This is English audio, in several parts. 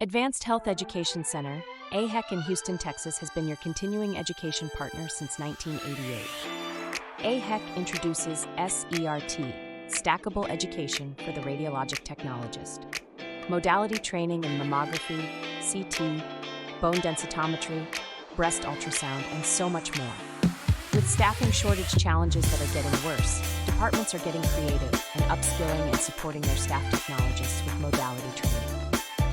Advanced Health Education Center, AHEC in Houston, Texas, has been your continuing education partner since 1988. AHEC introduces SERT, Stackable Education for the Radiologic Technologist. Modality training in mammography, CT, bone densitometry, breast ultrasound, and so much more. With staffing shortage challenges that are getting worse, departments are getting creative and upskilling and supporting their staff technologists with modality training.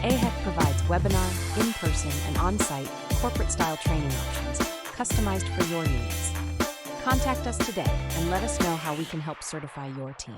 AHEC provides webinar, in-person, and on-site corporate-style training options customized for your needs. Contact us today and let us know how we can help certify your team.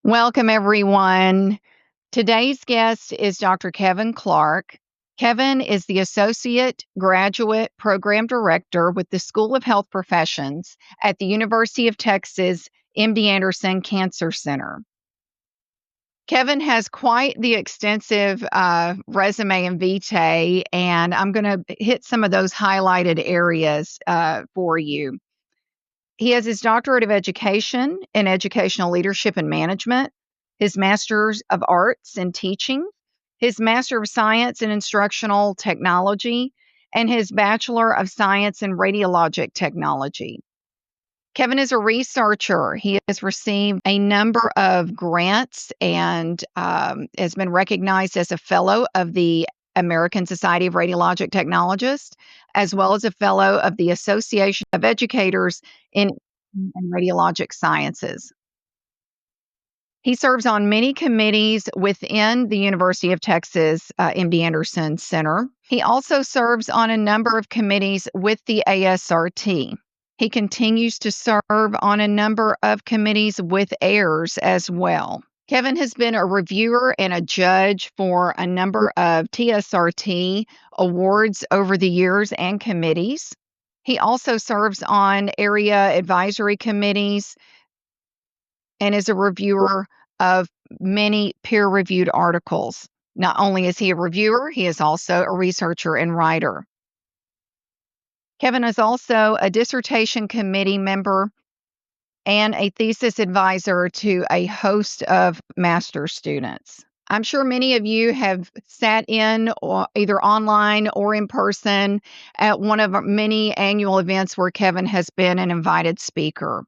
Welcome, everyone. Today's guest is Dr. Kevin Clark. Kevin is the Associate Graduate Program Director with the School of Health Professions at the University of Texas MD Anderson Cancer Center. Kevin has quite the extensive resume and vitae, and I'm going to hit some of those highlighted areas for you. He has his Doctorate of Education in Educational Leadership and Management, his Master's of Arts in Teaching, his Master of Science in Instructional Technology, and his Bachelor of Science in Radiologic Technology. Kevin is a researcher. He has received a number of grants and has been recognized as a fellow of the American Society of Radiologic Technologists, as well as a fellow of the Association of Educators in Radiologic Sciences. He serves on many committees within the University of Texas MD Anderson Center. He also serves on a number of committees with the ASRT. He continues to serve on a number of committees with AIRS as well. Kevin has been a reviewer and a judge for a number of TSRT awards over the years and committees. He also serves on area advisory committees and is a reviewer of many peer-reviewed articles. Not only is he a reviewer, he is also a researcher and writer. Kevin is also a dissertation committee member and a thesis advisor to a host of master's students. I'm sure many of you have sat in either online or in person at one of our many annual events where Kevin has been an invited speaker.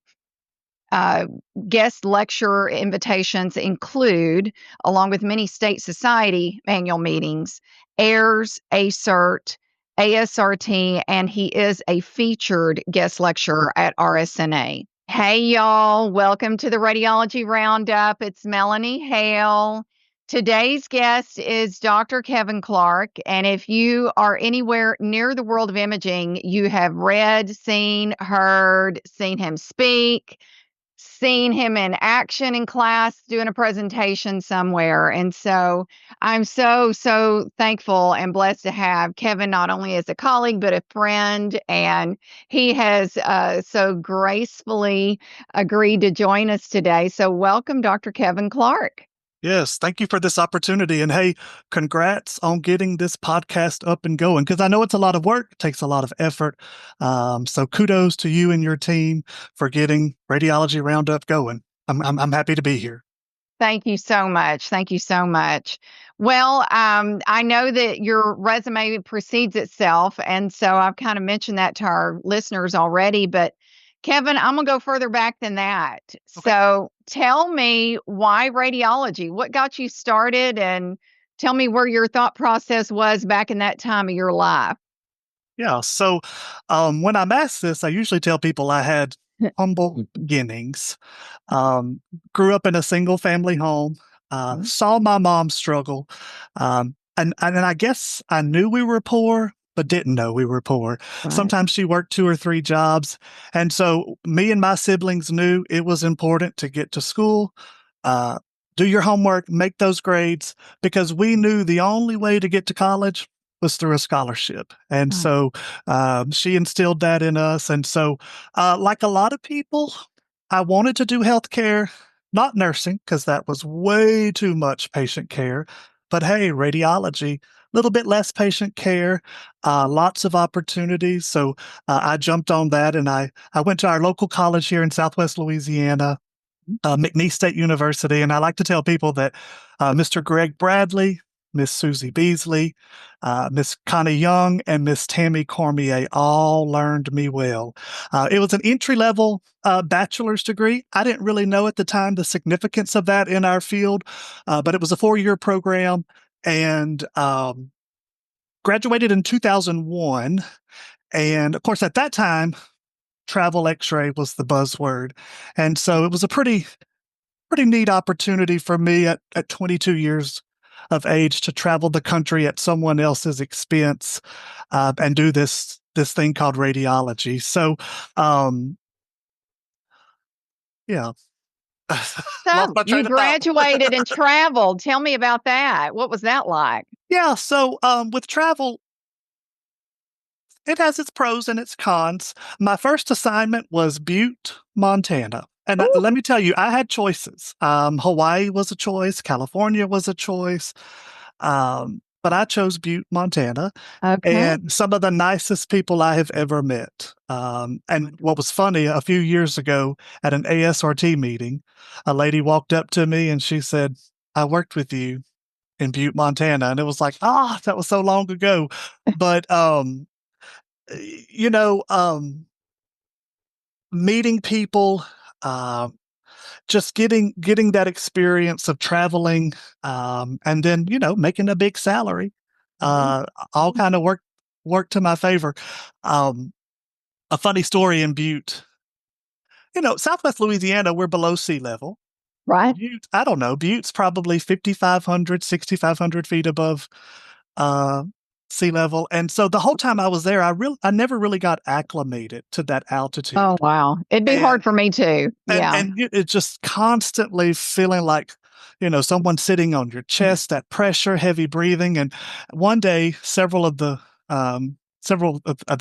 Guest lecture invitations include, along with many state society annual meetings, AIRS, ACERT, ASRT, and he is a featured guest lecturer at RSNA. Hey, y'all. Welcome to the Radiology Roundup. It's Melanie Hale. Today's guest is Dr. Kevin Clark. And if you are anywhere near the world of imaging, you have read, seen, heard, seen him speak, seen him in action in class doing a presentation somewhere. And so I'm so thankful and blessed to have Kevin not only as a colleague, but a friend. And he has so gracefully agreed to join us today. So welcome, Dr. Kevin Clark. Yes, thank you for this opportunity. And hey, congrats on getting this podcast up and going, because I know it's a lot of work, it takes a lot of effort. So kudos to you and your team for getting Radiology Roundup going. I'm happy to be here. Thank you so much. Thank you so much. Well, I know that your resume precedes itself, and so I've kind of mentioned that to our listeners already, but Kevin, I'm going to go further back than that. Okay. So tell me, why radiology? What got you started, and tell me where your thought process was back in that time of your life. Yeah. So when I'm asked this, I usually tell people I had humble beginnings. Grew up in a single family home, saw my mom struggle. And I guess I knew we were poor, but didn't know we were poor. Right. Sometimes she worked 2 or 3 jobs. And so me and my siblings knew it was important to get to school, uh, do your homework, make those grades, because we knew the only way to get to college was through a scholarship. And Right. so she instilled that in us. And so, like a lot of people, I wanted to do healthcare, not nursing, because that was way too much patient care. But hey, radiology, a little bit less patient care, lots of opportunities. So I jumped on that, and I went to our local college here in Southwest Louisiana, McNeese State University. And I like to tell people that Mr. Greg Bradley, Miss Susie Beasley, Miss Connie Young, and Miss Tammy Cormier all learned me well. It was an entry level bachelor's degree. I didn't really know at the time the significance of that in our field, but it was a 4-year program, and graduated in 2001. And of course, at that time, travel x-ray was the buzzword. And so it was a pretty neat opportunity for me at 22 years of age to travel the country at someone else's expense, and do this thing called radiology. So, yeah, lost So my you train of thought. graduated and traveled. Tell me about that. What was that like? Yeah, so with travel, it has its pros and its cons. My first assignment was Butte, Montana. And Ooh, let me tell you, I had choices. Hawaii was a choice, California was a choice, but I chose Butte, Montana, okay. and some of the nicest people I have ever met. And what was funny, a few years ago at an ASRT meeting, a lady walked up to me and she said, "I worked with you in Butte, Montana." And it was like, that was so long ago. But you know, meeting people, uh, just getting that experience of traveling, and then making a big salary, Mhm. uh, all kind of work to my favor. Um, a funny story in Butte, Southwest Louisiana, we're below sea level. Right. Butte, I don't know, Butte's probably 5,500, 6,500 feet above uh, sea level. And so the whole time I was there, I never really got acclimated to that Oh, altitude. wow. It'd be hard And for me too. Yeah. it's just constantly feeling like, someone sitting on your chest, that pressure, heavy breathing. And one day, several of the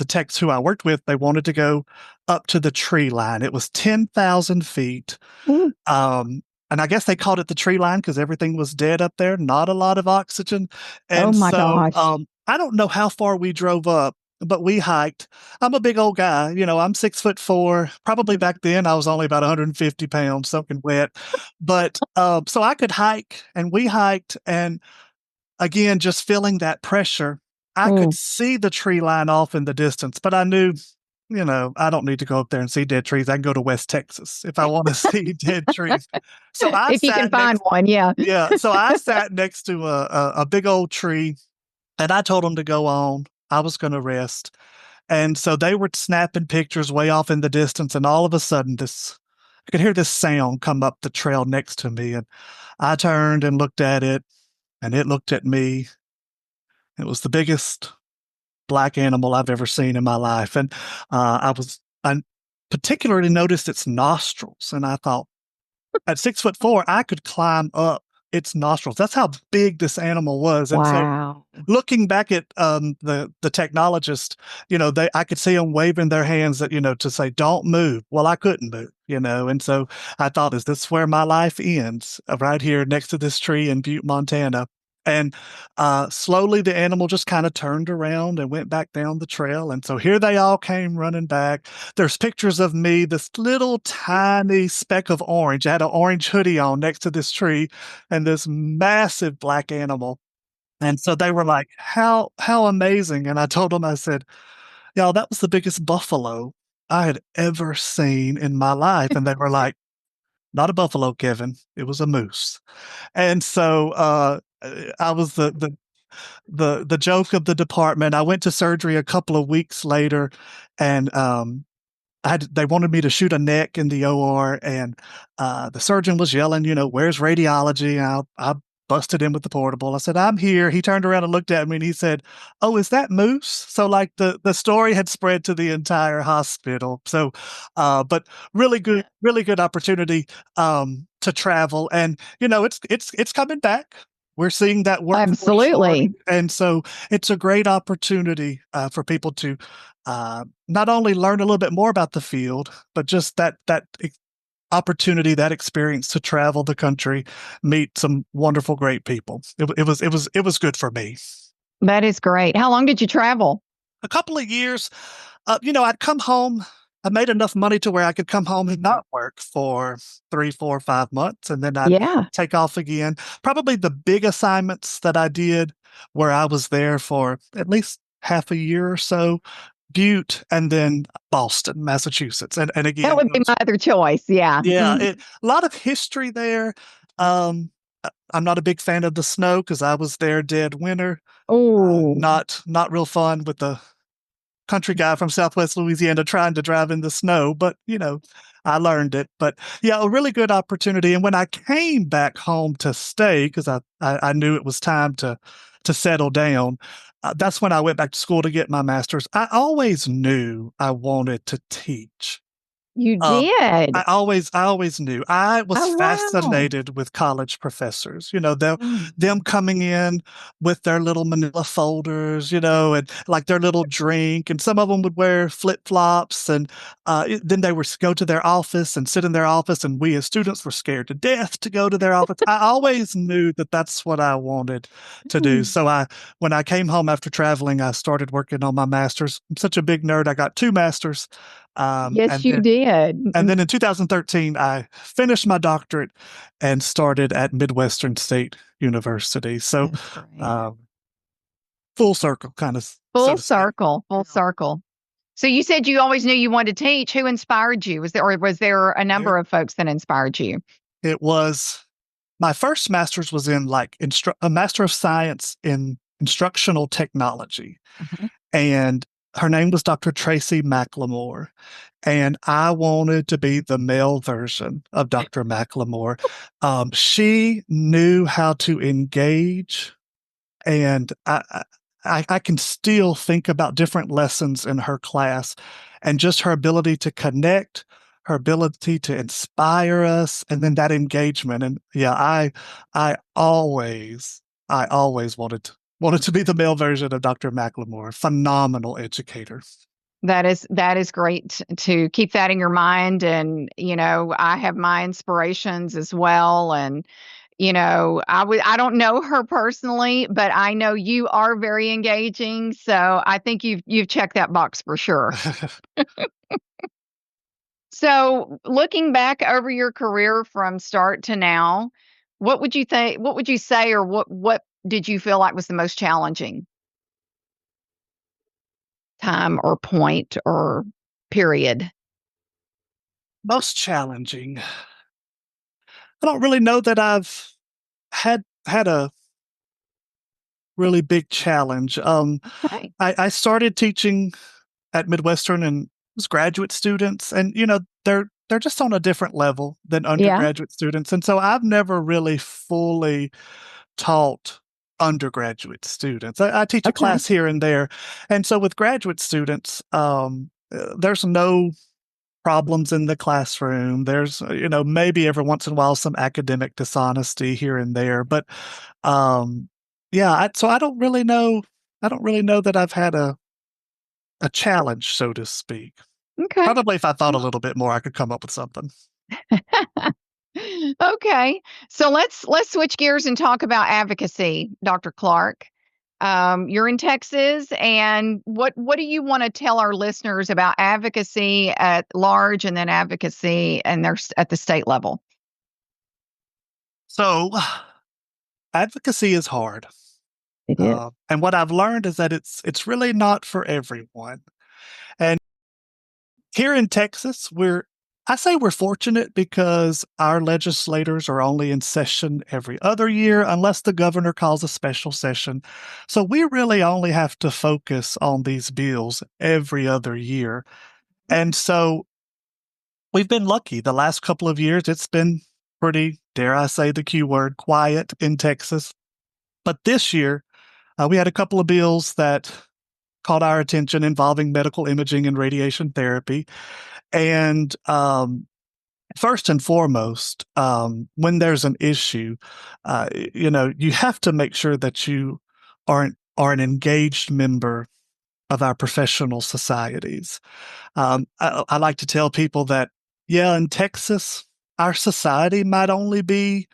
techs who I worked with, they wanted to go up to the tree line. It was 10,000 feet. Mm. Um, and I guess they called it the tree line because everything was dead up there, not a lot of oxygen. Oh And my so gosh. I don't know how far we drove up, but we hiked. I'm a big old guy, I'm 6'4". Probably back then I was only about 150 pounds, soaking wet. But so I could hike, and we hiked, and again, just feeling that pressure. I could Mm. see the tree line off in the distance, but I knew, I don't need to go up there and see dead trees. I can go to West Texas if I want to see dead trees. So I If you can sat find next, one, yeah. yeah. So I sat next to a big old tree, and I told them to go on. I was going to rest. And so they were snapping pictures way off in the distance. And all of a sudden, I could hear this sound come up the trail next to me. And I turned and looked at it, and it looked at me. It was the biggest black animal I've ever seen in my life. And I particularly noticed its nostrils. And I thought, at 6'4", I could climb up its nostrils. That's how big this animal was. And so, Wow. looking back at the technologist, I could see them waving their hands that to say don't move. Well, I couldn't move, and so I thought, is this where my life ends? Right here next to this tree in Butte, Montana. And slowly the animal just kind of turned around and went back down the trail. And so here they all came running back. There's pictures of me, this little tiny speck of orange. I had an orange hoodie on next to this tree, and this massive black animal. And so they were like, how amazing. And I told them, I said, y'all, that was the biggest buffalo I had ever seen in my life. And they were like, not a buffalo, Kevin. It was a moose. And so I was the joke of the department. I went to surgery a couple of weeks later, and they wanted me to shoot a neck in the OR, and the surgeon was yelling, "Where's radiology?" And I busted in with the portable. I said, "I'm here." He turned around and looked at me and he said, "Oh, is that Moose?" So like the story had spread to the entire hospital. So, but really good opportunity to travel, and it's coming back. We're seeing that workforce Absolutely. shortage, and so it's a great opportunity for people to not only learn a little bit more about the field, but just that opportunity, that experience to travel the country, meet some wonderful, great people. It was good for me. That is great. How long did you travel? A couple of years, I'd come home. I made enough money to where I could come home and not work for 3, 4, 5 months, and then I'd Yeah. take off again. Probably the big assignments that I did where I was there for at least half a year or so, Butte and then Boston, Massachusetts. And That again, would be my other choice. Yeah. yeah, Mhm. a lot of history there. I'm not a big fan of the snow because I was there dead winter. Oh, Not real fun with the country guy from Southwest Louisiana trying to drive in the snow, but I learned it. But yeah, a really good opportunity. And when I came back home to stay, because I knew it was time to settle down, that's when I went back to school to get my master's. I always knew I wanted to teach. you Um, did? I always knew. I was Oh, wow. fascinated with college professors. Them Mm. them coming in with their little manila folders, and like their little drink, and some of them would wear flip-flops, and then they would go to their office and sit in their office, and we as students were scared to death to go to their office. I always knew that that's what I wanted to do. Mm. So when I came home after traveling, I started working on my master's. I'm such a big nerd. I got 2 masters. Yes, And you did. and Mm. then in 2013, I finished my doctorate and started at Midwestern State University. So, That's great. um, full circle, kind of, so Full to speak. circle, full circle. So you said you always knew you wanted to teach. Who inspired you? Was there a It, number of folks that inspired you? it was my first master's was in like a master of science in instructional technology, Mhm. and her name was Dr. Tracy McLemore, and I wanted to be the male version of Dr. McLemore. She knew how to engage, and I can still think about different lessons in her class, and just her ability to connect, her ability to inspire us, and then that engagement. And yeah, I always wanted to be the male version of Dr. McLemore. Phenomenal educator. That is great to keep that in your mind. And I have my inspirations as well. And I don't know her personally, but I know you are very engaging. So I think you've checked that box for sure. So, looking back over your career from start to now, what would you think? What would you say, or what did you feel like was the most challenging time, or point, or period? Most challenging. I don't really know that I've had a really big challenge. Okay. I started teaching at Midwestern and it was graduate students, and they're just on a different level than Yeah. undergraduate students, and so I've never really fully taught undergraduate students. I teach a Okay. class here and there, and so with graduate students, there's no problems in the classroom. There's maybe every once in a while some academic dishonesty here and there, but yeah. So I don't really know. I don't really know that I've had a challenge, so to speak. Okay. Probably if I thought a little bit more, I could come up with something. Okay. So let's switch gears and talk about advocacy, Dr. Clark. You're in Texas, and what do you want to tell our listeners about advocacy at large, and then advocacy and at the state level? So advocacy is hard. It is. And what I've learned is that it's really not for everyone. And here in Texas, I say we're fortunate because our legislators are only in session every other year unless the governor calls a special session. So we really only have to focus on these bills every other year. And so we've been lucky. The last couple of years, it's been pretty dare I say the Q word, quiet in Texas. But this year, we had a couple of bills that caught our attention involving medical imaging and radiation therapy. And first and foremost, when there's an issue, you have to make sure that you are an engaged member of our professional societies. I like to tell people that, yeah, in Texas, our society might only be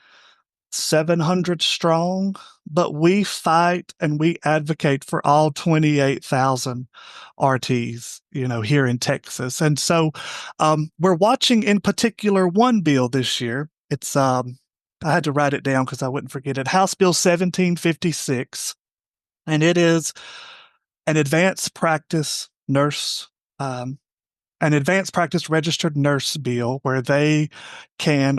700 strong, but we fight and we advocate for all 28,000 RTs, here in Texas. And so we're watching in particular one bill this year. It's, I had to write it down because I wouldn't forget it. House Bill 1756, and it is an advanced practice nurse, an advanced practice registered nurse bill where they can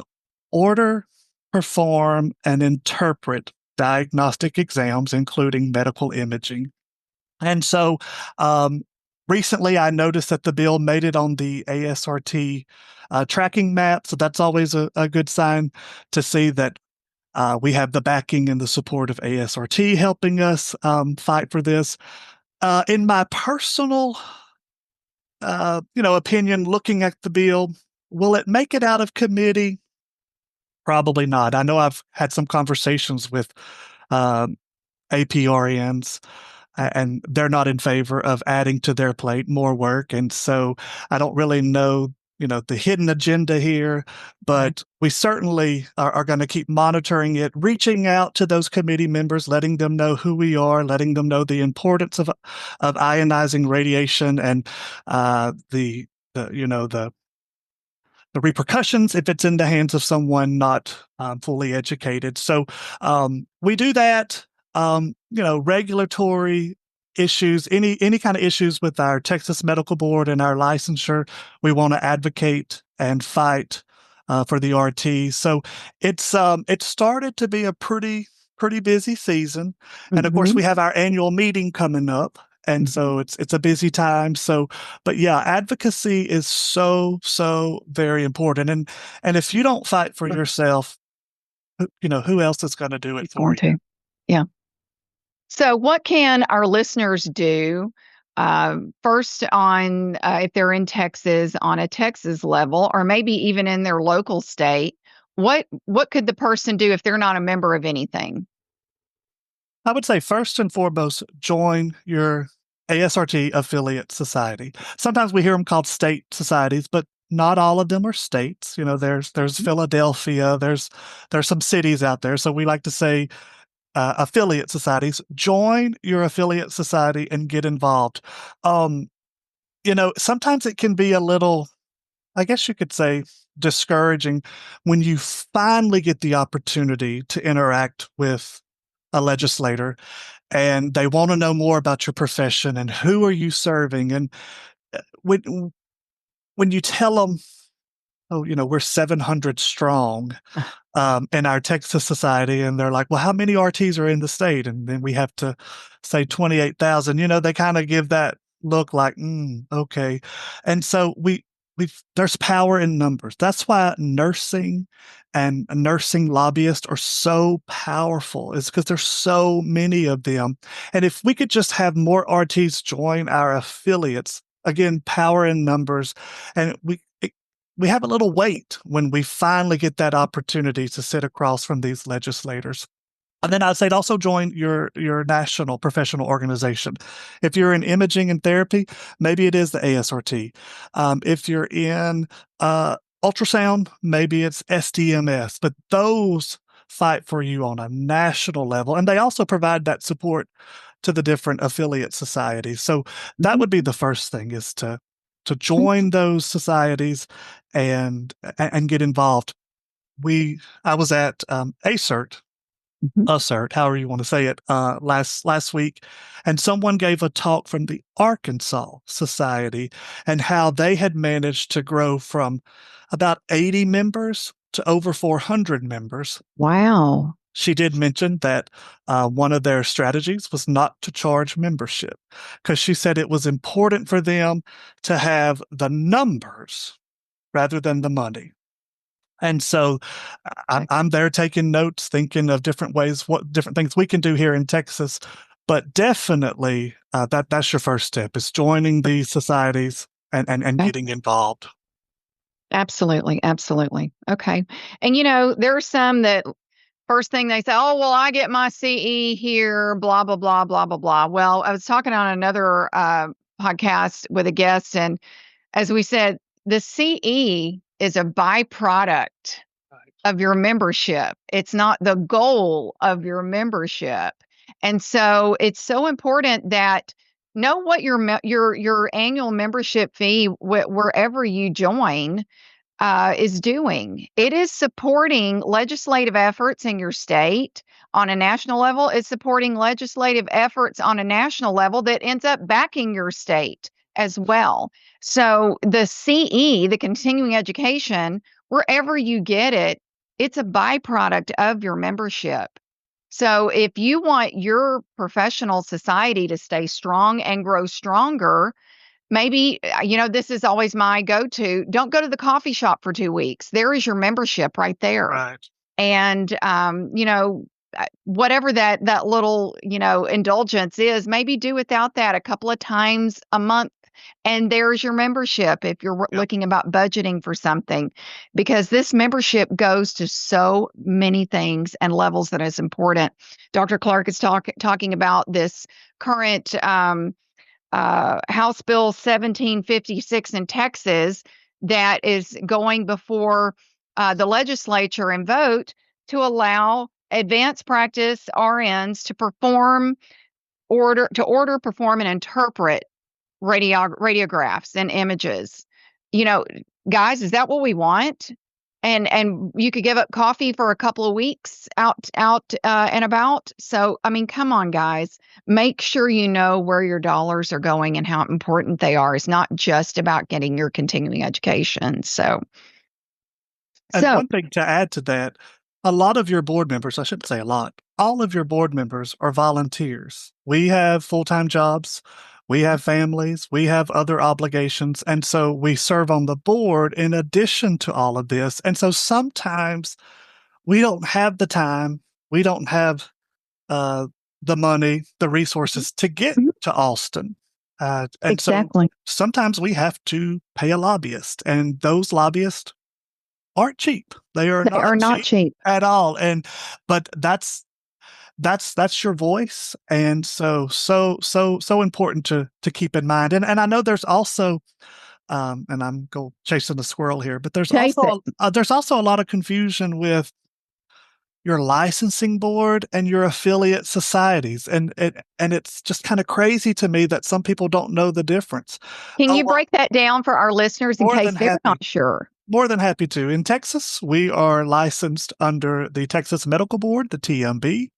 order, perform, and interpret diagnostic exams, including medical imaging. And so recently I noticed that the bill made it on the ASRT tracking map. So that's always a good sign to see that we have the backing and the support of ASRT helping us fight for this. In my personal opinion, looking at the bill, will it make it out of committee? Probably not. I know I've had some conversations with APRNs, and they're not in favor of adding to their plate more work. And so I don't really know, the hidden agenda here, but we certainly are going to keep monitoring it, reaching out to those committee members, letting them know who we are, letting them know the importance of ionizing radiation and the repercussions if it's in the hands of someone not fully educated. So we do that. Regulatory issues, any kind of issues with our Texas Medical Board and our licensure, we want to advocate and fight for the RT. So it started to be a pretty busy season, and of course we have our annual meeting coming up. And so it's a busy time. So, but yeah, advocacy is so very important. And if you don't fight for yourself, who else is going to do it for you? Yeah. So what can our listeners do first on if they're in Texas on a Texas level, or maybe even in their local state? What could the person do if they're not a member of anything? I would say first and foremost, join your ASRT affiliate society. Sometimes we hear them called state societies, but not all of them are states. There's Philadelphia, there's some cities out there. So we like to say affiliate societies. Join your affiliate society and get involved. Sometimes it can be a little, I guess you could say, discouraging when you finally get the opportunity to interact with a legislator and they want to know more about your profession and who are you serving. And when you tell them, oh, we're 700 strong in our Texas society, and they're like, well, how many RTs are in the state? And then we have to say 28,000. They kind of give that look like, okay. And so there's power in numbers. That's why nursing and nursing lobbyists are so powerful. It's because there's so many of them. And if we could just have more RTs join our affiliates, again, power in numbers, and we have a little wait when we finally get that opportunity to sit across from these legislators. And then I'd say also join your national professional organization. If you're in imaging and therapy, maybe it is the ASRT. If you're in ultrasound, maybe it's SDMS. But those fight for you on a national level, and they also provide that support to the different affiliate societies. So that would be the first thing, is to join those societies and get involved. I was at ASERT, however you want to say it, last week, and someone gave a talk from the Arkansas Society and how they had managed to grow from about 80 members to over 400 members. Wow. She did mention that one of their strategies was not to charge membership, because she said it was important for them to have the numbers rather than the money. And so I'm there taking notes, thinking of different ways, what different things we can do here in Texas. But definitely that's your first step, is joining these societies and Okay. getting involved. Absolutely. Absolutely. Okay. And there are some that first thing they say, oh, well, I get my CE here, blah, blah, blah, blah, blah, blah. Well, I was talking on another podcast with a guest, and as we said, the CE is a byproduct of your membership. It's not the goal of your membership. And so it's so important that know what your annual membership fee wherever you join is doing. It is supporting legislative efforts in your state on a national level. It's supporting legislative efforts on a national level that ends up backing your state as well. So the CE, the continuing education, wherever you get it, it's a byproduct of your membership. So if you want your professional society to stay strong and grow stronger, maybe, this is always my go-to. Don't go to the coffee shop for 2 weeks. There is your membership right there. Right. And, whatever that little, indulgence is, maybe do without that a couple of times a month. And there's your membership if you're looking about budgeting for something, because this membership goes to so many things and levels that is important. Dr. Clark is talking about this current House Bill 1756 in Texas that is going before the legislature and vote to allow advanced practice RNs to order, perform, and interpret radiographs and images. Guys, is that what we want? And you could give up coffee for a couple of weeks out and about. So, I mean, come on, guys, make sure you know where your dollars are going and how important they are. It's not just about getting your continuing education. And one thing to add to that, a lot of your board members, I shouldn't say a lot, all of your board members are volunteers. We have full-time jobs. We have families, we have other obligations, and so we serve on the board in addition to all of this. And so sometimes we don't have the time, we don't have the money, the resources to get to Austin. And exactly. So sometimes we have to pay a lobbyist, and those lobbyists aren't cheap. They are not cheap at all. But that's your voice, and so important to keep in mind. And I know there's also and I'm go chasing the squirrel here, but there's also a lot of confusion with your licensing board and your affiliate societies, and it's just kind of crazy to me that some people don't know the difference. Can you break that down for our listeners in case they're not sure? More than happy to. In Texas, we are licensed under the Texas Medical Board, the TMB.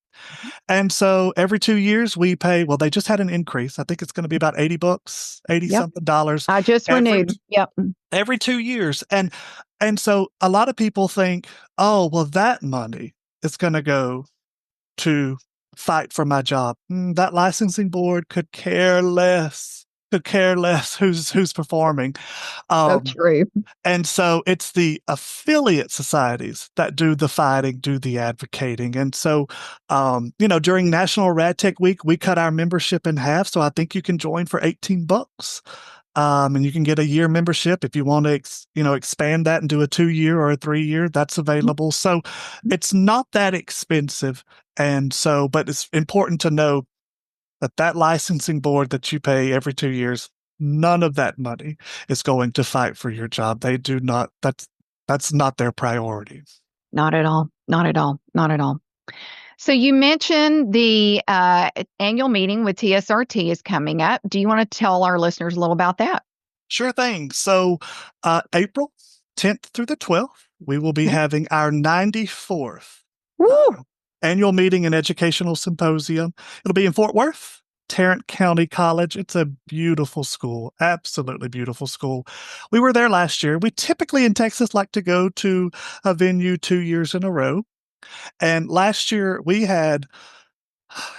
And so every 2 years we pay, well, they just had an increase. I think it's going to be about $80, 80 something dollars. I just renewed. Yep. Every 2 years. And so a lot of people think, oh, well, that money is going to go to fight for my job. That licensing board could care less who's performing. So true. And so it's the affiliate societies that do the fighting, do the advocating. And so, during National RadTech Week, we cut our membership in half. So I think you can join for $18. And you can get a year membership if you want to, expand that and do a 2-year or a 3-year. That's available. So it's not that expensive. And so, but it's important to know that licensing board that you pay every 2 years, none of that money is going to fight for your job. They do not. That's not their priority. Not at all. Not at all. Not at all. So you mentioned the annual meeting with TSRT is coming up. Do you want to tell our listeners a little about that? Sure thing. So April 10th through the 12th, we will be having our 94th annual meeting and educational symposium. It'll be in Fort Worth, Tarrant County College. It's a beautiful school, absolutely beautiful school. We were there last year. We typically in Texas like to go to a venue 2 years in a row. And last year we had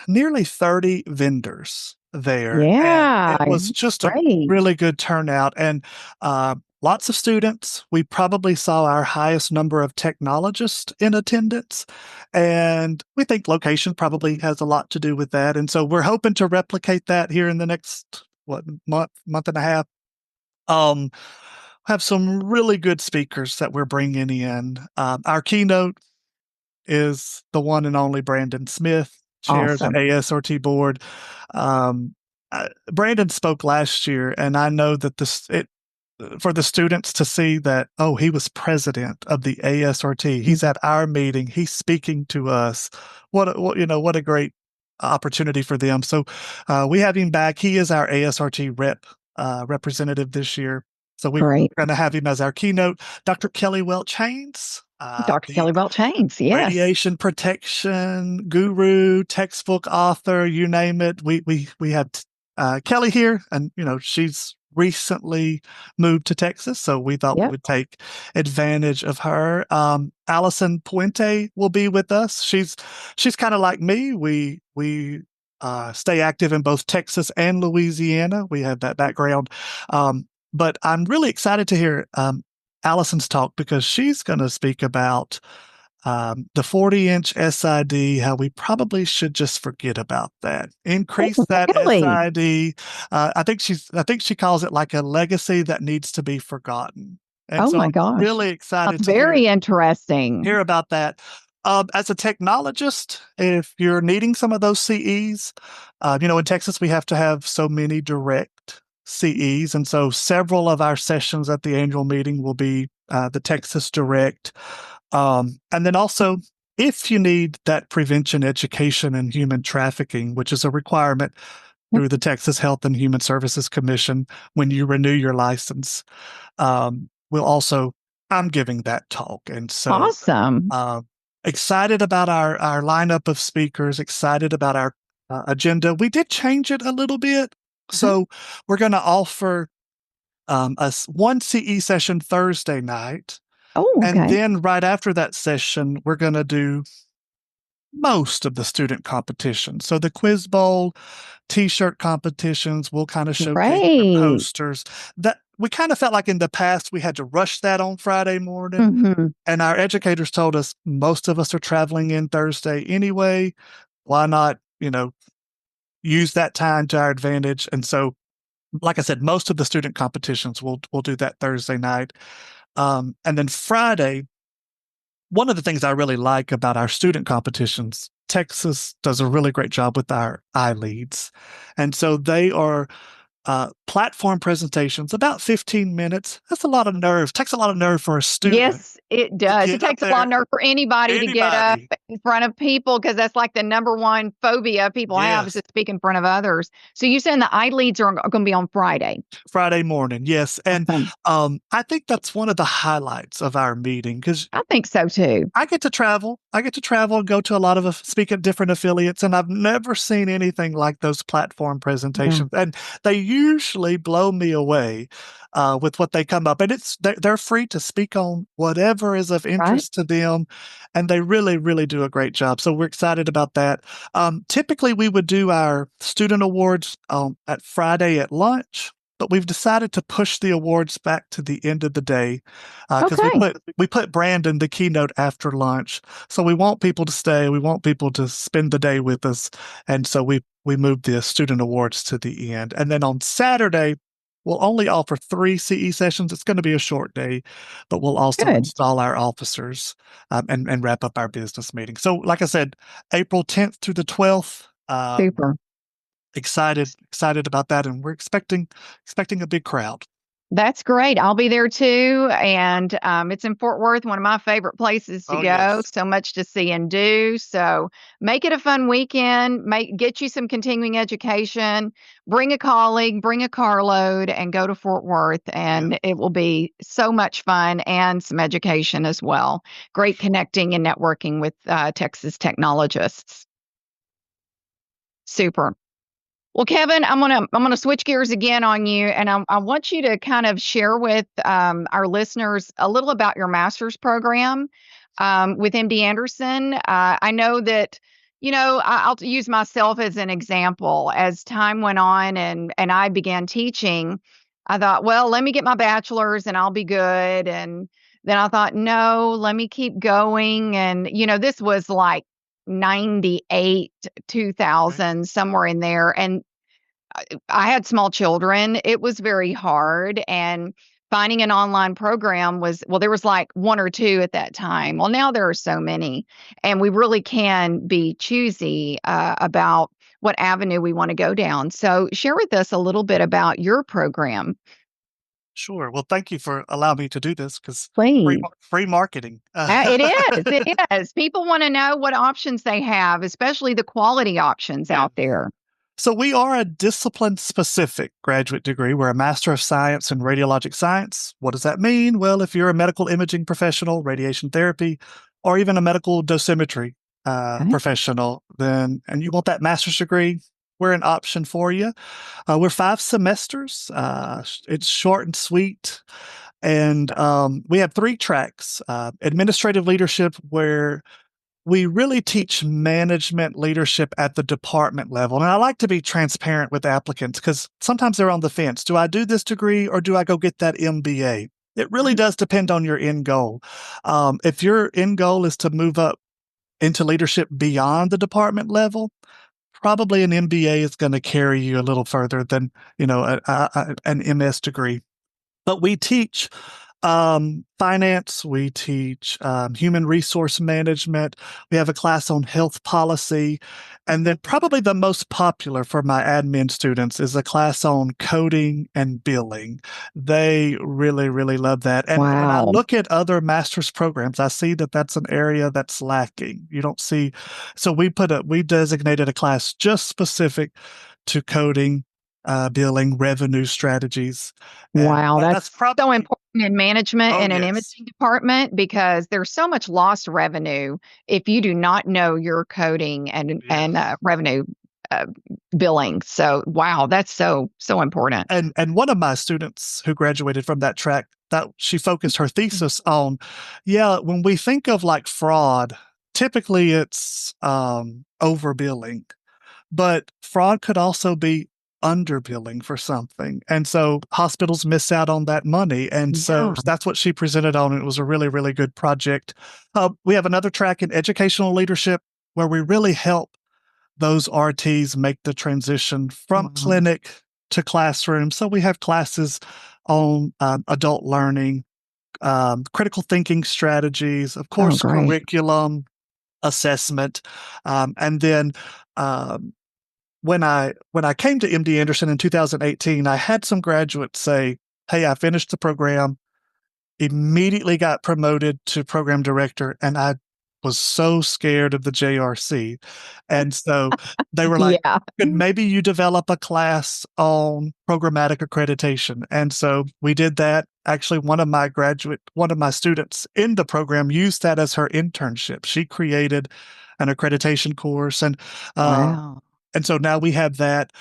nearly 30 vendors there. Yeah. And it was just a really good turnout. And lots of students. We probably saw our highest number of technologists in attendance. And we think location probably has a lot to do with that. And so we're hoping to replicate that here in the next, month and a half. Um, have some really good speakers that we're bringing in. Our keynote is the one and only Brandon Smith, chair of the Awesome. ASRT board. Um, Brandon spoke last year, and I know that for the students to see that, oh, he was president of the ASRT. He's at our meeting. He's speaking to us. What a great opportunity for them. So we have him back. He is our ASRT representative this year. So we're Great. going to have him as our keynote. Dr. Kelly Welch Haynes, Dr. the Kelly Welch Haynes, yes. radiation protection guru, textbook author, you name it. We have Kelly here, and she's recently moved to Texas, so we thought we Yep. would take advantage of her. Allison Puente will be with us. She's kind of like me. We stay active in both Texas and Louisiana. We have that background, but I'm really excited to hear Allison's talk because she's going to speak about the 40-inch SID, how we probably should just forget about that. Increase that Really? SID. I think she calls it like a legacy that needs to be forgotten. And Oh so my I'm gosh. really excited That's to very interesting. hear about that. As a technologist, if you're needing some of those CEs, in Texas, we have to have so many direct CEs. And so several of our sessions at the annual meeting will be the Texas Direct. And then also, if you need that prevention education and human trafficking, which is a requirement through the Texas Health and Human Services Commission when you renew your license, I'm giving that talk. And so Awesome. excited about our lineup of speakers, excited about our agenda. We did change it a little bit. So we're going to offer us one CE session Thursday night. Oh, And okay. then right after that session, we're going to do most of the student competitions. So the Quiz Bowl, T-shirt competitions, we'll kind of showcase the Great. posters. That we kind of felt like in the past we had to rush that on Friday morning. Mm-hmm. And our educators told us most of us are traveling in Thursday anyway. Why not, use that time to our advantage? And so, like I said, most of the student competitions we'll do that Thursday night. And then Friday, one of the things I really like about our student competitions, Texas does a really great job with our iLeads. And so they are platform presentations, about 15 minutes. That's a lot of nerve. Takes a lot of nerve for a student Yes, it to does. It get up takes a lot of there. nerve for anybody to get up Anybody. in front of people because that's like the number one phobia people have is Yes. to speak in front of others. So you saying the iLeads are going to be on Friday? Friday morning. Yes. And Awesome. I think that's one of the highlights of our meeting because I think so too. I get to travel. And go to a lot of speak at different affiliates, and I've never seen anything like those platform Yeah. presentations. And they usually blow me away with what they come up. And they're free to speak on whatever is of Right. interest to them, and they really, really do a great job. So we're excited about that. Typically, we would do our student awards at Friday at lunch. But we've decided to push the awards back to the end of the day because Okay. we put Brandon the keynote after lunch. So we want people to stay. We want people to spend the day with us, and so we moved the student awards to the end. And then on Saturday, we'll only offer 3 CE sessions. It's going to be a short day, but we'll also Good. install our officers and wrap up our business meeting. So, like I said, April 10th through the 12th. Super. Excited about that, and we're expecting a big crowd. That's great. I'll be there too. And it's in Fort Worth, one of my favorite places to Oh, go. yes. So much to see and do. So make it a fun weekend. Get you some continuing education. Bring a colleague, bring a carload, and go to Fort Worth. And it will be so much fun and some education as well. Great connecting and networking with Texas technologists. Super. Well, Kevin, I'm gonna switch gears again on you, and I want you to kind of share with our listeners a little about your master's program with MD Anderson. I know that I'll use myself as an example. As time went on and I began teaching, I thought, well, let me get my bachelor's and I'll be good. And then I thought, no, let me keep going. And, this was like 98, Right. 2000, somewhere in there. And I had small children. It was very hard. And finding an online program there was like one or two at that time. Well, now there are so many. And we really can be choosy about what avenue we want to go down. So, share with us a little bit about your program, Sure. Well, thank you for allowing me to do this because please. free marketing. It is. It is. People want to know what options they have, especially the quality options Yeah. out there. So we are a discipline-specific graduate degree. We're a Master of Science in Radiologic Science. What does that mean? Well, if you're a medical imaging professional, radiation therapy, or even a medical dosimetry Okay. professional, and you want that master's degree, we're an option for you. We're 5 semesters. It's short and sweet. And we have 3 tracks. Administrative leadership, where we really teach management leadership at the department level. And I like to be transparent with applicants because sometimes they're on the fence. Do I do this degree or do I go get that MBA? It really does depend on your end goal. If your end goal is to move up into leadership beyond the department level, probably an MBA is going to carry you a little further than, an MS degree. But we teach finance, we teach human resource management. We have a class on health policy. And then, probably the most popular for my admin students is a class on coding and billing. They really, really love that. And when I Wow. look at other master's programs, I see that that's an area that's lacking. You don't see, so we designated a class just specific to coding, billing, revenue strategies. And Wow, that's that's so probably, important in management oh, and an yes. imaging department because there's so much lost revenue if you do not know your coding and Yes. revenue uh, billing. So, wow, that's so important. And one of my students who graduated from that track, that she focused her thesis on, yeah, when we think of like fraud, typically it's overbilling, but fraud could also be underbilling for something. And so hospitals miss out on that money. And so Yeah. that's what she presented on. It was a really, really good project. We have another track in educational leadership where we really help those RTs make the transition from Wow. clinic to classroom. So we have classes on adult learning, critical thinking strategies, of Oh, course, great. curriculum, assessment, and then um, when I came to MD Anderson in 2018, I had some graduates say, "Hey, I finished the program, immediately got promoted to program director, and I was so scared of the JRC." And so they were like, Yeah. "Could maybe you develop a class on programmatic accreditation?" And so we did that. Actually, one of my students in the program used that as her internship. She created an accreditation course, uh, Wow. and so now we have that.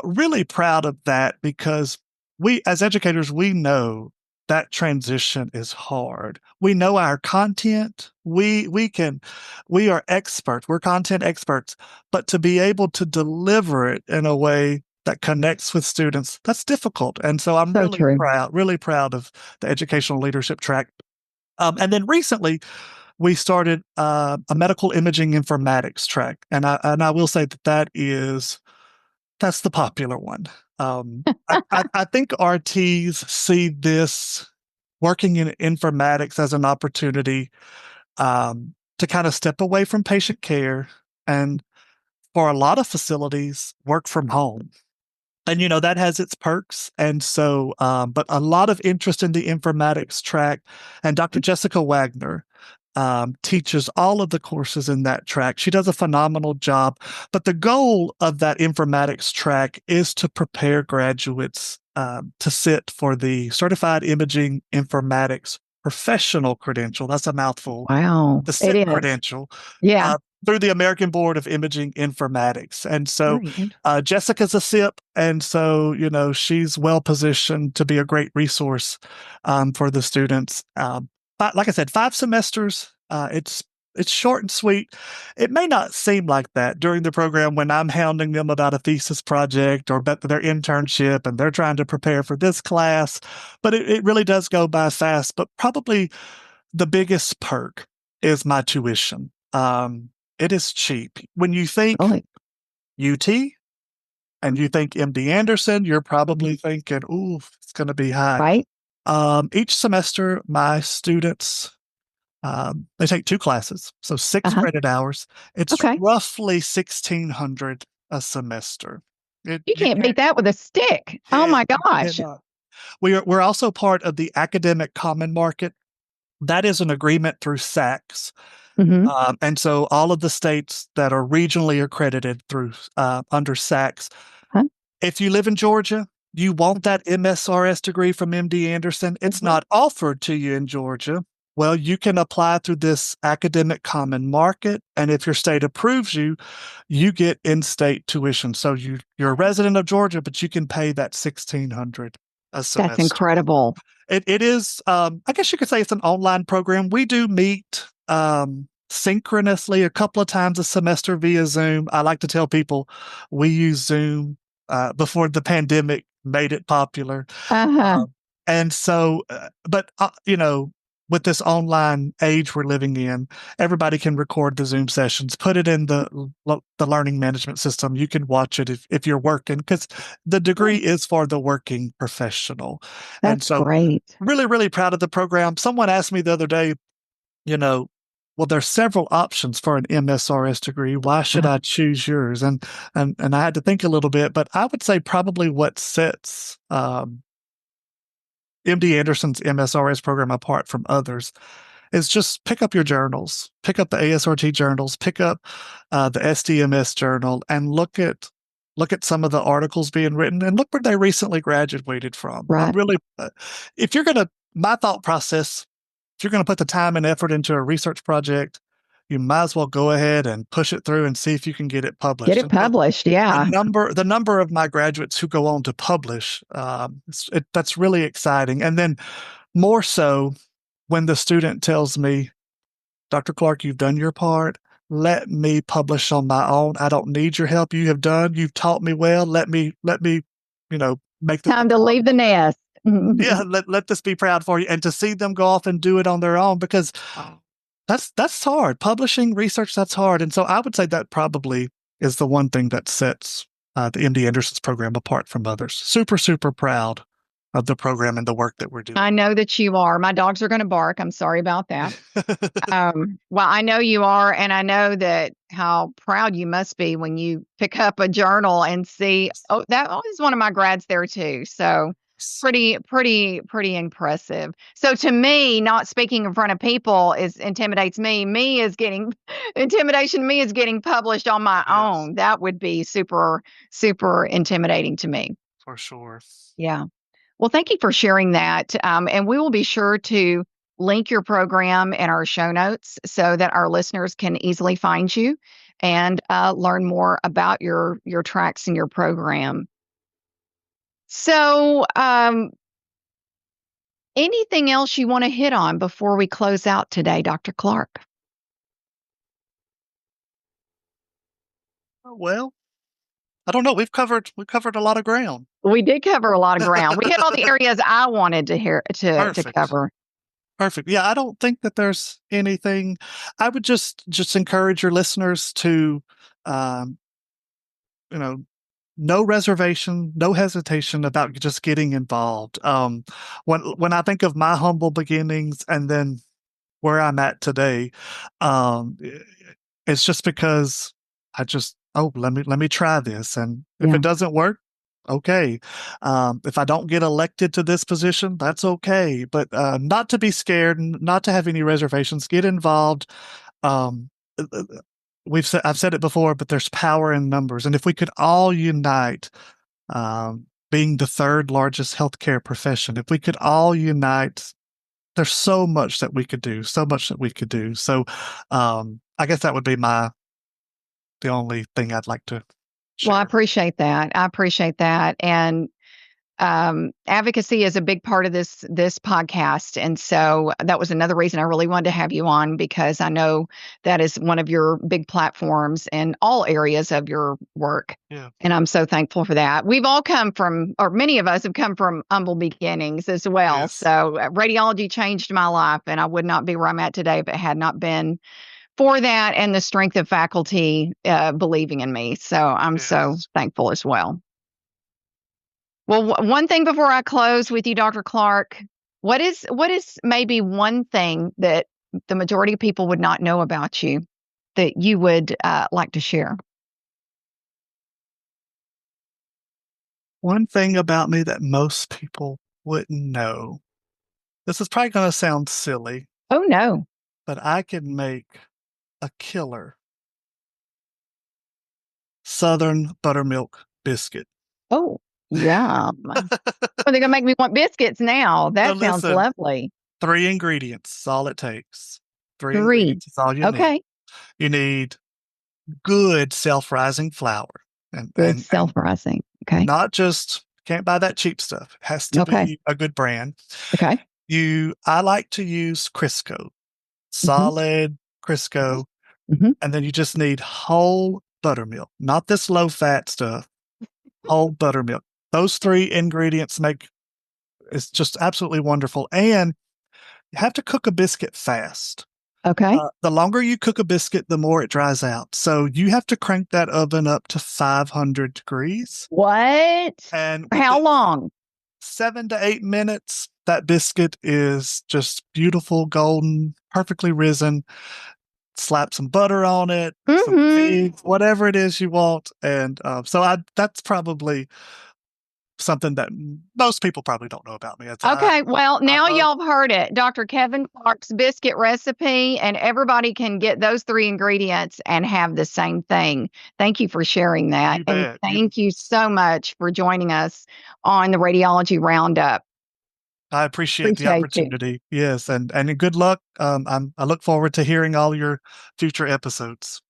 Really proud of that because we, as educators, we know that transition is hard. We know our content. We are experts. We're content experts, but to be able to deliver it in a way that connects with students, that's difficult. And so I'm So true. really proud of the educational leadership track. And then recently, we started a medical imaging informatics track, and I will say that that's the popular one. I think RTs see this working in informatics as an opportunity to kind of step away from patient care and, for a lot of facilities, work from home. And that has its perks. And so, but a lot of interest in the informatics track. And Dr. Jessica Wagner teaches all of the courses in that track. She does a phenomenal job. But the goal of that informatics track is to prepare graduates to sit for the Certified Imaging Informatics Professional Credential. That's a mouthful. Wow. The It SIP is. credential. Yeah. Uh, through the American Board of Imaging Informatics. And so Very interesting. Jessica's a SIP, and so she's well positioned to be a great resource for the students. But like I said, 5 semesters. It's short and sweet. It may not seem like that during the program when I'm hounding them about a thesis project or about their internship and they're trying to prepare for this class, but it really does go by fast. But probably the biggest perk is my tuition. It is cheap. When you think Really? UT and you think MD Anderson, you're probably thinking, ooh, it's going to be high. Right? Each semester, my students, they take 2 classes, so 6 Uh-huh. credit hours. It's Okay. roughly 1,600 a semester. You You can't beat that with a stick. Oh can't, my you gosh. cannot. We're also part of the Academic Common Market. That is an agreement through SACS. Hmm. And so all of the states that are regionally accredited through under SACS, Huh? if you live in Georgia, you want that MSRS degree from MD Anderson. It's not offered to you in Georgia. Well, you can apply through this academic common market, and if your state approves you, you get in-state tuition. So you're a resident of Georgia, but you can pay that 1,600 a That's semester. incredible. It is, I guess you could say it's an online program. We do meet synchronously a couple of times a semester via Zoom. I like to tell people we use Zoom before the pandemic made it popular. Uh-huh. And so, with this online age we're living in, everybody can record the Zoom sessions, put it in the learning management system. You can watch it if you're working, because the degree is for the working professional. And That's so, great. really, really proud of the program. Someone asked me the other day, you know, well, there's several options for an MSRS degree. Why should Uh-huh. I choose yours? And I had to think a little bit, but I would say probably what sets MD Anderson's MSRS program apart from others is just pick up your journals, pick up the ASRT journals, pick up the SDMS journal, and look at some of the articles being written, and look where they recently graduated from. I'm Right. really, if you're gonna, my thought process, if you're gonna put the time and effort into a research project, you might as well go ahead and push it through and see if you can get it Get published. it And so published. the Yeah. number of my graduates who go on to publish, that's really exciting. And then more so when the student tells me, Dr. Clark, you've done your part. Let me publish on my own. I don't need your help. You've taught me well. Let me, make this. Time to leave the nest. Yeah, let this be proud for you. And to see them go off and do it on their own, because Wow. that's hard. Publishing research, that's hard. And so I would say that probably is the one thing that sets the MD Anderson's program apart from others. Super, super proud of the program and the work that we're doing. I know that you are. My dogs are going to bark. I'm sorry about that. Well, I know you are, and I know that how proud you must be when you pick up a journal and see, oh, that was one of my grads there too. So pretty impressive. So to me, not speaking in front of people intimidates me. Intimidation to me is getting published on my Yes, own. That would be super, super intimidating to me. for sure. Yeah. Well, thank you for sharing that. And we will be sure to link your program in our show notes so that our listeners can easily find you and learn more about your tracks and your program. So, anything else you want to hit on before we close out today, Dr. Clark? Well, I don't know. We've covered a lot of ground. We did cover a lot of ground. We hit all the areas I wanted to hear to Perfect. cover. Perfect. Yeah, I don't think that there's anything. I would just encourage your listeners to, um, you know, no reservation, no hesitation about just getting involved. When I think of my humble beginnings and then where I'm at today, it's just because I just, oh, let me try this, and if Yeah. it doesn't work, okay. If I don't get elected to this position, that's okay. But not to be scared, not to have any reservations. Get involved. Um, uh, uh, I've said it before, but there's power in numbers, and if we could all unite, being the third largest healthcare profession, if we could all unite, there's so much that we could do, so much that we could do. So, I guess that would be the only thing I'd like to Well, I share. appreciate that. I appreciate that. And Advocacy is a big part of this podcast, and so that was another reason I really wanted to have you on, because I know that is one of your big platforms in all areas of your work. Yeah. And I'm so thankful for that. We've all come from, or many of us have come from humble beginnings as well. Yes. So radiology changed my life, and I would not be where I'm at today if it had not been for that and the strength of faculty believing in me. So I'm so thankful as well. Well, one thing before I close with you, Dr. Clark, what is maybe one thing that the majority of people would not know about you that you would like to share? One thing about me that most people wouldn't know. This is probably going to sound silly, Oh, no. but I can make a killer Southern buttermilk biscuit. Oh, yeah. Well, they're going to make me want biscuits now. That So sounds listen, lovely. 3 ingredients is all it takes. 3 3. ingredients is all you need. Okay. You need good self-rising flour. Good self-rising. Okay. Not just, can't buy that cheap stuff. It has to be a good brand. Okay. I like to use Crisco, solid Crisco, and then you just need whole buttermilk, not this low-fat stuff, whole buttermilk. Those 3 ingredients it's just absolutely wonderful. And you have to cook a biscuit fast. Okay. The longer you cook a biscuit, the more it dries out. So you have to crank that oven up to 500 degrees. What? And how long? 7 to 8 minutes. That biscuit is just beautiful, golden, perfectly risen. Slap some butter on it, some eggs, whatever it is you want. And that's probably something that most people probably don't know about me. Okay, well, now y'all have heard it. Dr. Kevin Clark's biscuit recipe, and everybody can get those 3 ingredients and have the same thing. Thank you for sharing that. And thank you so much for joining us on the Radiology Roundup. I appreciate the opportunity. You. Yes, and good luck. I look forward to hearing all your future episodes.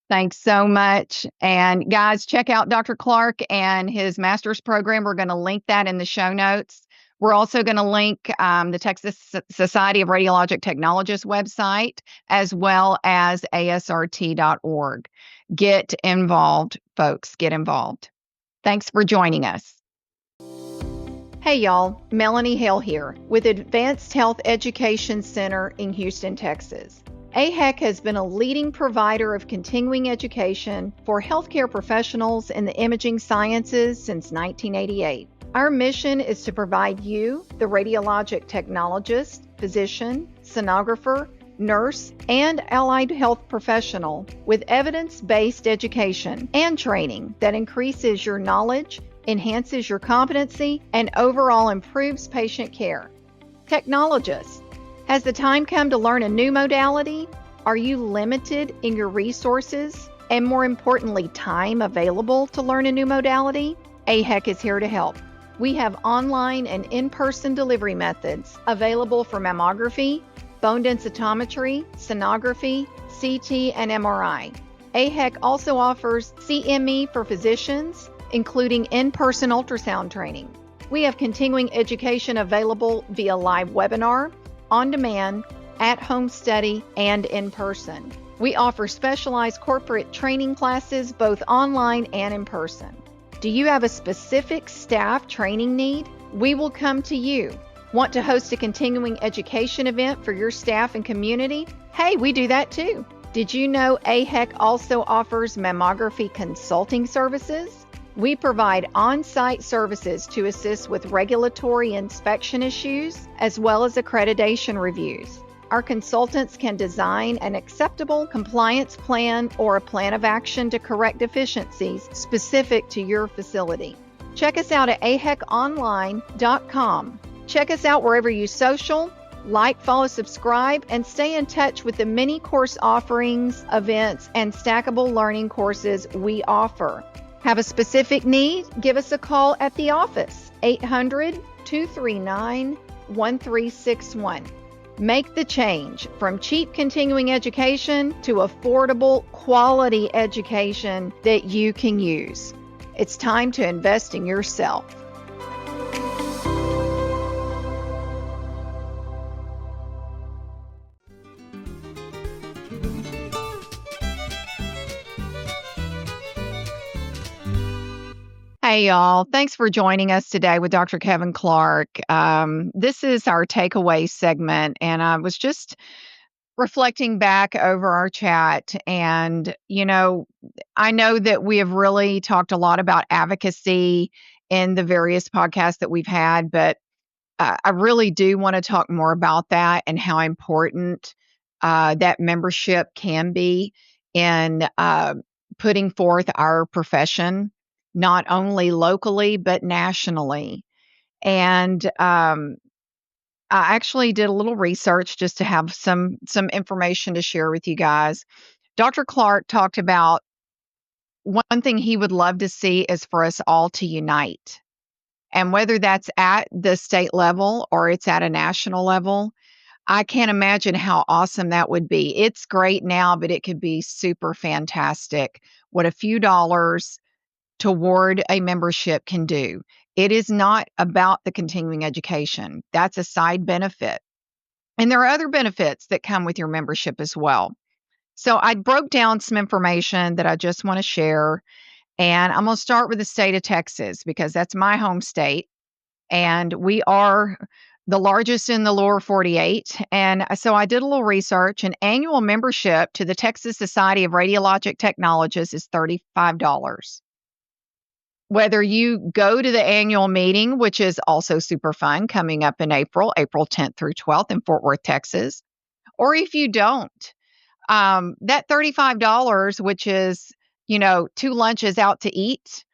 Thanks so much. And guys, check out Dr. Clark and his master's program. We're going to link that in the show notes. We're also going to link the Texas Society of Radiologic Technologists website, as well as asrt.org. Get involved, folks. Get involved. Thanks for joining us. Hey, y'all. Melanie Hale here with Advanced Health Education Center in Houston, Texas. AHEC has been a leading provider of continuing education for healthcare professionals in the imaging sciences since 1988. Our mission is to provide you, the radiologic technologist, physician, sonographer, nurse, and allied health professional with evidence-based education and training that increases your knowledge, enhances your competency, and overall improves patient care. Technologists. Has the time come to learn a new modality? Are you limited in your resources and, more importantly, time available to learn a new modality? AHEC is here to help. We have online and in-person delivery methods available for mammography, bone densitometry, sonography, CT, and MRI. AHEC also offers CME for physicians, including in-person ultrasound training. We have continuing education available via live webinar, on demand, at-home study, and in person. We offer specialized corporate training classes both online and in person. Do you have a specific staff training need? We will come to you. Want to host a continuing education event for your staff and community? Hey, we do that too. Did you know AHEC also offers mammography consulting services? We provide on-site services to assist with regulatory inspection issues, as well as accreditation reviews. Our consultants can design an acceptable compliance plan or a plan of action to correct deficiencies specific to your facility. Check us out at aheconline.com. Check us out wherever you social, like, follow, subscribe, and stay in touch with the many course offerings, events, and stackable learning courses we offer. Have a specific need? Give us a call at the office, 800-239-1361. Make the change from cheap continuing education to affordable, quality education that you can use. It's time to invest in yourself. Hey, y'all. Thanks for joining us today with Dr. Kevin Clark. This is our takeaway segment, and I was just reflecting back over our chat. And, I know that we have really talked a lot about advocacy in the various podcasts that we've had, but I really do want to talk more about that and how important that membership can be in putting forth our profession, not only locally, but nationally. And I actually did a little research just to have some information to share with you guys. Dr. Clark talked about one thing he would love to see is for us all to unite. And whether that's at the state level or it's at a national level, I can't imagine how awesome that would be. It's great now, but it could be super fantastic what a few dollars toward a membership can do. It is not about the continuing education. That's a side benefit. And there are other benefits that come with your membership as well. So I broke down some information that I just want to share. And I'm going to start with the state of Texas because that's my home state. And we are the largest in the lower 48. And so I did a little research. An annual membership to the Texas Society of Radiologic Technologists is $35. Whether you go to the annual meeting, which is also super fun, coming up in April 10th through 12th in Fort Worth, Texas, or if you don't, that $35, which is, two lunches out to eat,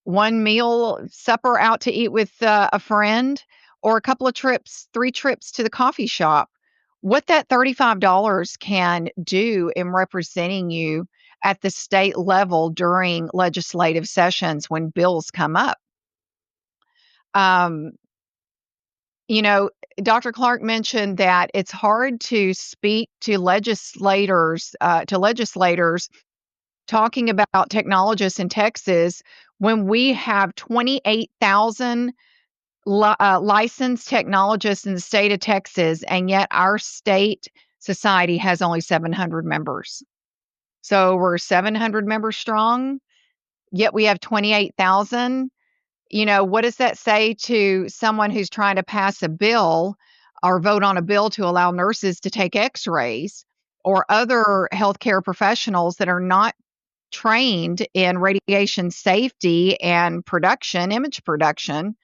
one meal, supper out to eat with a friend, or a couple of trips, 3 trips to the coffee shop, what that $35 can do in representing you at the state level during legislative sessions when bills come up. Um, you know, Dr. Clark mentioned that it's hard to speak to legislators talking about technologists in Texas when we have 28,000 licensed technologists in the state of Texas, and yet our state society has only 700 members. So we're 700 members strong, yet we have 28,000. What does that say to someone who's trying to pass a bill or vote on a bill to allow nurses to take x-rays or other healthcare professionals that are not trained in radiation safety and production, image production,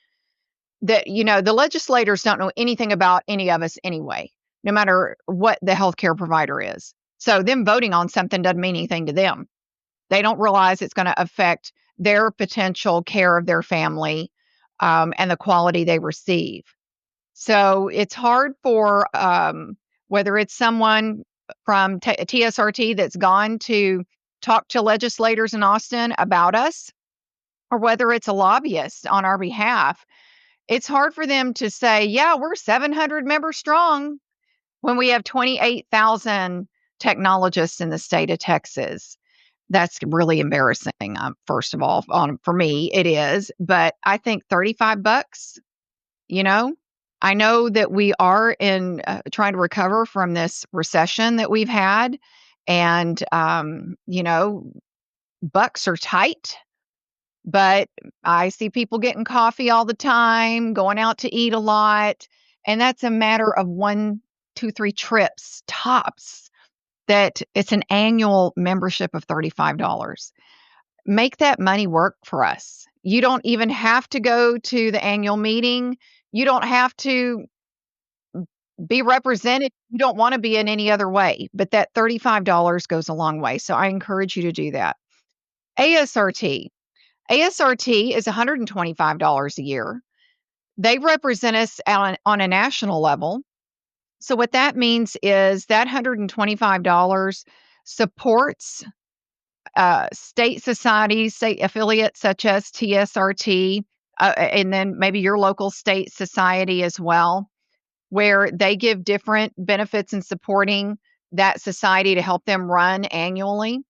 that, the legislators don't know anything about any of us anyway, no matter what the healthcare provider is. So them voting on something doesn't mean anything to them. They don't realize it's going to affect their potential care of their family and the quality they receive. So it's hard for whether it's someone from TSRT that's gone to talk to legislators in Austin about us, or whether it's a lobbyist on our behalf. It's hard for them to say, yeah, we're 700 members strong when we have 28,000 technologists in the state of Texas. That's really embarrassing. First of all, for me, it is. But I think $35, I know that we are in trying to recover from this recession that we've had. And, bucks are tight. But I see people getting coffee all the time, going out to eat a lot. And that's a matter of 1, 2, 3 trips tops. That it's an annual membership of $35. Make that money work for us. You don't even have to go to the annual meeting. You don't have to be represented. You don't want to be in any other way, but that $35 goes a long way. So I encourage you to do that. ASRT. ASRT is $125 a year. They represent us on a national level. So what that means is that $125 supports state societies, state affiliates such as TSRT, and then maybe your local state society as well, where they give different benefits in supporting that society to help them run annually.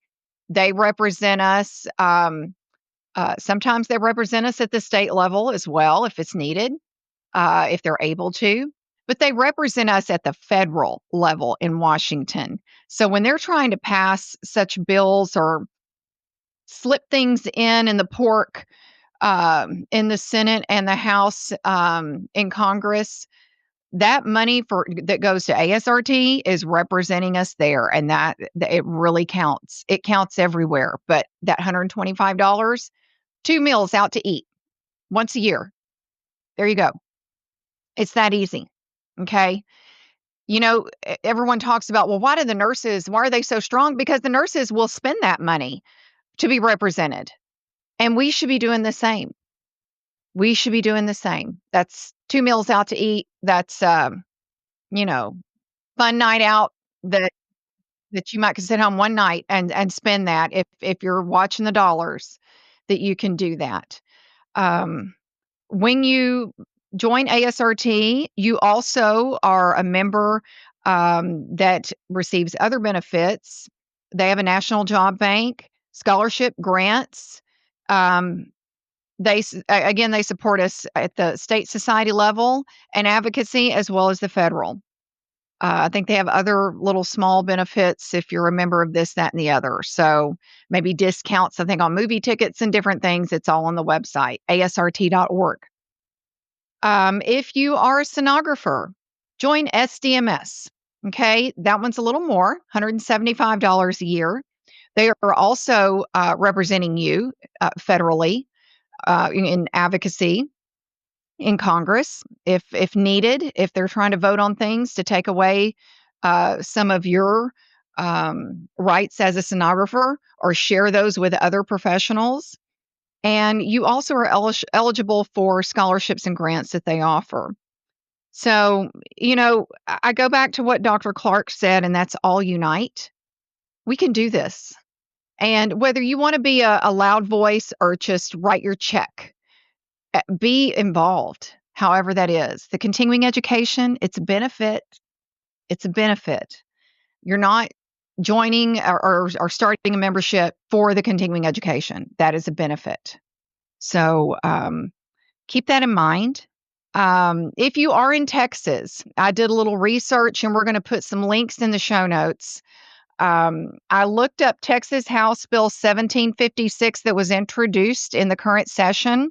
They represent us. Sometimes they represent us at the state level as well, if it's needed, if they're able to. But they represent us at the federal level in Washington. So when they're trying to pass such bills or slip things in the pork in the Senate and the House in Congress, that money that goes to ASRT is representing us there, and that it really counts. It counts everywhere. But that $125, 2 meals out to eat once a year. There you go. It's that easy. Okay. Everyone talks about, well, why are they so strong? Because the nurses will spend that money to be represented. And we should be doing the same. We should be doing the same. That's 2 meals out to eat. That's, fun night out that you might sit home one night and spend that if you're watching the dollars, that you can do that. When you join ASRT, you also are a member that receives other benefits. They have a national job bank, scholarship grants. They support us at the state society level and advocacy, as well as the federal. I think they have other little small benefits if you're a member of this, that, and the other. So maybe discounts, I think, on movie tickets and different things. It's all on the website, asrt.org. If you are a sonographer, join SDMS. Okay, that one's a little more, $175 a year. They are also representing you federally in advocacy in Congress, if needed, if they're trying to vote on things to take away some of your rights as a sonographer or share those with other professionals. And you also are eligible for scholarships and grants that they offer. So, I go back to what Dr. Clark said, and that's all unite. We can do this. And whether you want to be a loud voice or just write your check, be involved, however that is. The continuing education, it's a benefit. It's a benefit. You're not joining or starting a membership for the continuing education. That is a benefit. So keep that in mind. If you are in Texas, I did a little research, and we're going to put some links in the show notes. I looked up Texas House Bill 1756 that was introduced in the current session.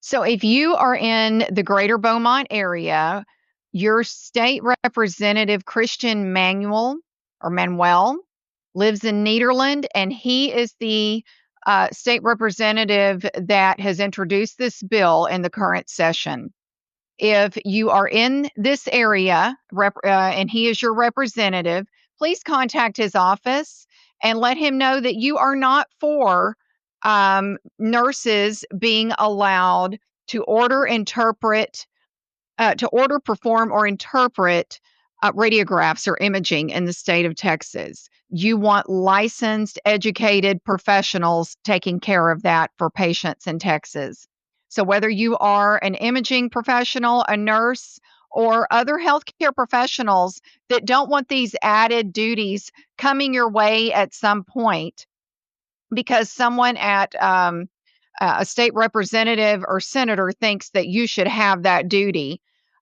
So if you are in the greater Beaumont area, your state representative, Christian Manuel lives in Nederland, and he is the state representative that has introduced this bill in the current session. If you are in this area and he is your representative, please contact his office and let him know that you are not for nurses being allowed to perform, or interpret radiographs or imaging in the state of Texas. You want licensed, educated professionals taking care of that for patients in Texas. So whether you are an imaging professional, a nurse, or other healthcare professionals that don't want these added duties coming your way at some point, because someone at a state representative or senator thinks that you should have that duty,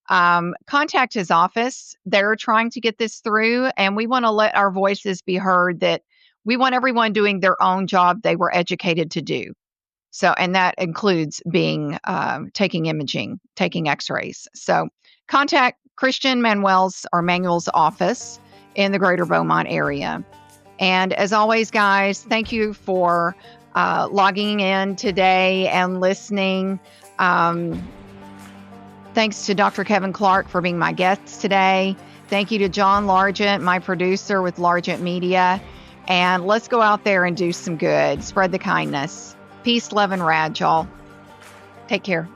contact his office. They're trying to get this through, and we want to let our voices be heard, that we want everyone doing their own job they were educated to do. So, and that includes taking imaging, taking x-rays. So contact Christian Manuel's office in the greater Beaumont area. And as always, guys, thank you for logging in today and listening. Thanks to Dr. Kevin Clark for being my guest today. Thank you to John Largent, my producer with Largent Media. And let's go out there and do some good. Spread the kindness. Peace, love, and rad, y'all. Take care.